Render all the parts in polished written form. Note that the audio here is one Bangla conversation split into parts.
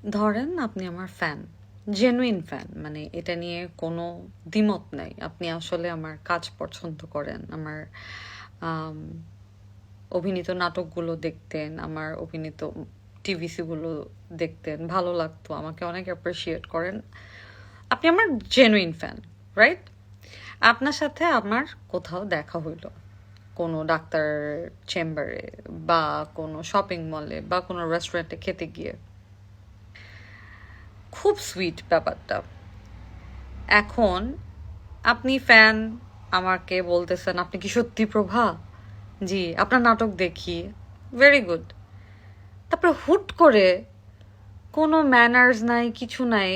ধরেন আপনি আমার ফ্যান, জেনুইন ফ্যান, মানে এটা নিয়ে কোনো দ্বিমত নাই। আপনি আসলে আমার কাজ পছন্দ করেন, আমার আম, অভিনীত নাটকগুলো দেখতেন, আমার অভিনীত টিভিসিগুলো দেখতেন, ভালো লাগতো, আমাকে অনেক অ্যাপ্রিসিয়েট করেন। আপনি আমার জেনুইন ফ্যান, রাইট? আপনার সাথে আমার কোথাও দেখা হইলো, কোনো ডাক্তার চেম্বারে বা কোনো শপিং মলে বা কোনো রেস্টুরেন্টে খেতে গিয়ে, খুব সুইট ব্যাপারটা। এখন আপনি ফ্যান, আমাকে বলতেছেন আপনি কি সত্যি প্রভা? জি, আপনার নাটক দেখি, ভেরি গুড। তারপরে হুট করে কোনো ম্যানার্স নাই, কিছু নাই।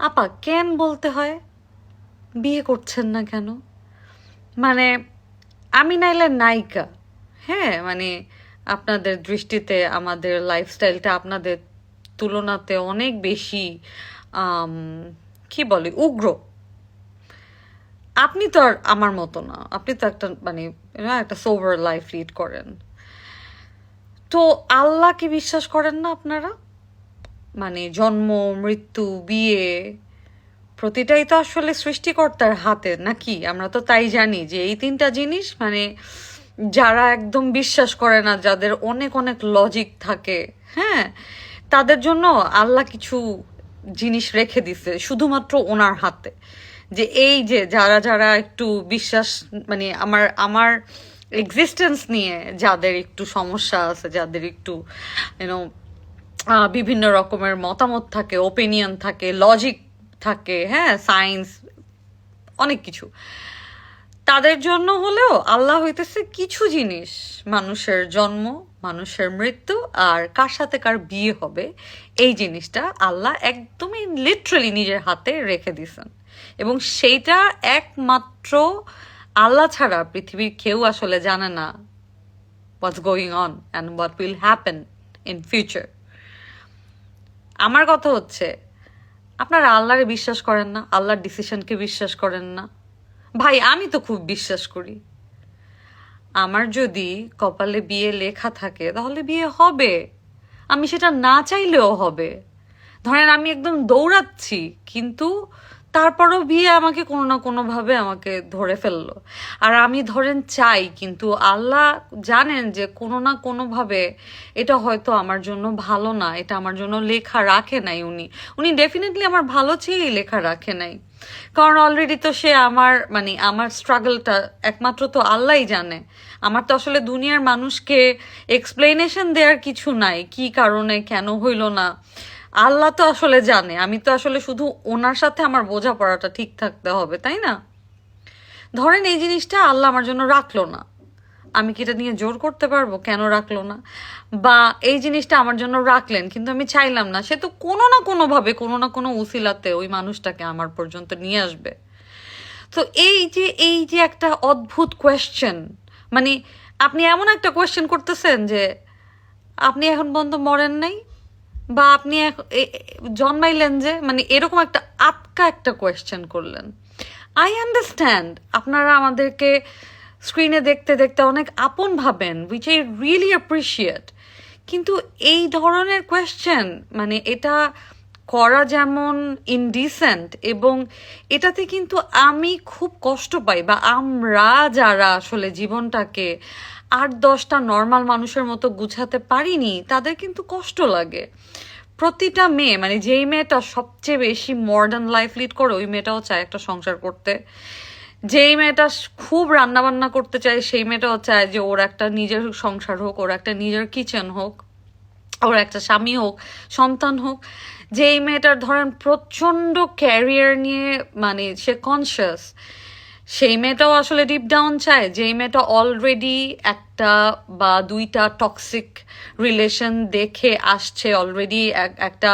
আপা কেন বলতে হয় বিয়ে করছেন না কেন? মানে আমি নাইলে নায়িকা, হ্যাঁ, মানে আপনাদের দৃষ্টিতে আমাদের লাইফস্টাইলটা আপনাদের তুলনাতে অনেক বেশি আম, কি বলে উগ্র। আপনি তো আর আমার মতো না, আপনি তো একটা মানে একটা সোবার লাইফ লিড করেন। তো আল্লাহকে বিশ্বাস করেন না আপনারা? মানে জন্ম, মৃত্যু, বিয়ে, প্রতিটাই তো আসলে সৃষ্টিকর্তার হাতে, নাকি? আমরা তো তাই জানি যে এই তিনটা জিনিস মানে যারা একদম বিশ্বাস করে না, যাদের অনেক অনেক লজিক থাকে, হ্যাঁ, তাদের জন্য আল্লাহ কিছু জিনিস রেখে দিছে শুধুমাত্র ওনার হাতে। যে এই যে যারা যারা একটু বিশ্বাস, মানে আমার আমার এক্সিস্টেন্স নিয়ে যাদের একটু সমস্যা আছে, যাদের একটু ইউনো বিভিন্ন রকমের মতামত থাকে, ওপিনিয়ন থাকে, লজিক থাকে, হ্যাঁ, সায়েন্স, অনেক কিছু, তাদের জন্য হলেও আল্লাহ হইতেছে কিছু জিনিস, মানুষের জন্ম, মানুষের মৃত্যু, আর কার সাথে কার বিয়ে হবে, এই জিনিসটা আল্লাহ একদমই লিটারালি নিজের হাতে রেখে দিছেন। এবং সেইটা একমাত্র আল্লাহ ছাড়া পৃথিবীর কেউ আসলে জানে না what's going on and what will happen in future. আমার কথা হচ্ছে, আপনারা আল্লাহরে বিশ্বাস করেন না, আল্লাহর ডিসিশনকে বিশ্বাস করেন না। ভাই আমি তো খুব বিশ্বাস করি। আমার যদি কপালে বিয়ে লেখা থাকে তাহলে বিয়ে হবে, আমি সেটা না চাইলেও হবে। ধরেন আমি একদম দৌড়াচ্ছি, কিন্তু তারপরও বিয়ে আমাকে কোনো না কোনোভাবে আমাকে ধরে ফেললো। আর আমি ধরেন চাই, কিন্তু আল্লাহ জানেন যে কোনো না কোনোভাবে এটা হয়তো আমার জন্য ভালো না, এটা আমার জন্য লেখা রাখে নাই। উনি উনি ডেফিনেটলি আমার ভালো চেয়েই লেখা রাখে নাই। কারণ অলরেডি তো সে আমার মানে আমার স্ট্রাগলটা একমাত্র তো আল্লাহই জানে। আমার তো আসলে দুনিয়ার মানুষকে এক্সপ্লেনেশন দেওয়ার কিছু নাই, কি কারণে কেন হইল না। আল্লাহ তো আসলে জানে, আমি তো আসলে শুধু ওনার সাথে আমার বোঝাপড়াটা ঠিক থাকতে হবে, তাই না? ধরেন এই জিনিসটা আল্লাহ আমার জন্য রাখলো না, আমি কি এটা নিয়ে জোর করতে পারবো কেন রাখলো না? বা এই জিনিসটা আমার জন্য রাখলেন কিন্তু আমি চাইলাম না, সে তো কোনো না কোনোভাবে কোনো না কোনো উসিলাতে ওই মানুষটাকে আমার পর্যন্ত নিয়ে আসবে। তো এই যে একটা অদ্ভুত কোয়েশ্চেন, মানে আপনি এমন একটা কোয়েশ্চেন করতেছেন যে আপনি এখন পর্যন্ত মরেন নাই, বা আপনি জন্মাইলেন যে, মানে এরকম একটা আটকা একটা কোয়েশ্চেন করলেন। আই আন্ডারস্ট্যান্ড আপনারা আমাদেরকে স্ক্রিনে দেখতে দেখতে অনেক আপন ভাবেন, উইচ আই রিয়েলি অ্যাপ্রিসিয়েট। কিন্তু এই ধরনের কোয়েশ্চেন মানে এটা করা যেমন ইনডিসেন্ট, এবং এটাতে কিন্তু আমি খুব কষ্ট পাই, বা আমরা যারা আসলে জীবনটাকে 8-10টা নর্মাল মানুষের মতো গুছাতে পারিনি তাদের কিন্তু কষ্ট লাগে। প্রতিটা মেয়ে, মানে যেই মেয়েটা সবচেয়ে বেশি মডার্ন লাইফ লিড করে ওই মেয়েটাও চায় একটা সংসার করতে। যেই মেয়েটা খুব রান্না বান্না করতে চায় সেই মেয়েটাও চায় যে ওর একটা নিজের সংসার হোক, ওর একটা নিজের কিচেন হোক, ওর একটা স্বামী হোক, সন্তান হোক। যেই মেয়েটার ধরেন প্রচণ্ড ক্যারিয়ার নিয়ে মানে সে কনসিয়াস, সেই মেয়েটাও আসলে ডিপ ডাউন চায়। যেই মেয়েটা অলরেডি একটা বা দুইটা টক্সিক রিলেশন দেখে আসছে, অলরেডি একটা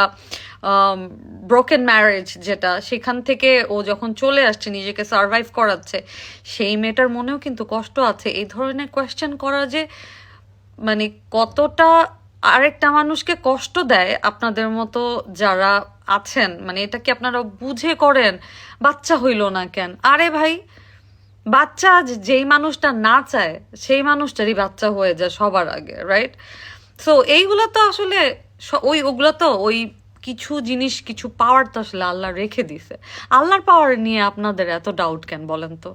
ব্রোকেন ম্যারেজ, যেটা সেখান থেকে ও যখন চলে আসছে নিজেকে সার্ভাইভ করাচ্ছে, সেই মেয়েটার মনেও কিন্তু কষ্ট আছে। এই ধরনের কোয়েশ্চেন করা যে মানে কতটা আরেকটা মানুষকে কষ্ট দেয় আপনাদের মতো যারা আছেন, মানে এটা কি আপনারা বুঝে করেন? বাচ্চা হইল না কেন? আরে ভাই, বাচ্চা যেই মানুষটা না চায় সেই মানুষটারই বাচ্চা হয়ে যায় সবার আগে, রাইট? সো এইগুলো তো আসলে ওগুলো তো ওই কিছু জিনিস, কিছু পাওয়ার তো আসলে আল্লাহ রেখে দিছে। আল্লাহর পাওয়ার নিয়ে আপনাদের এত ডাউট কেন বলেন তো?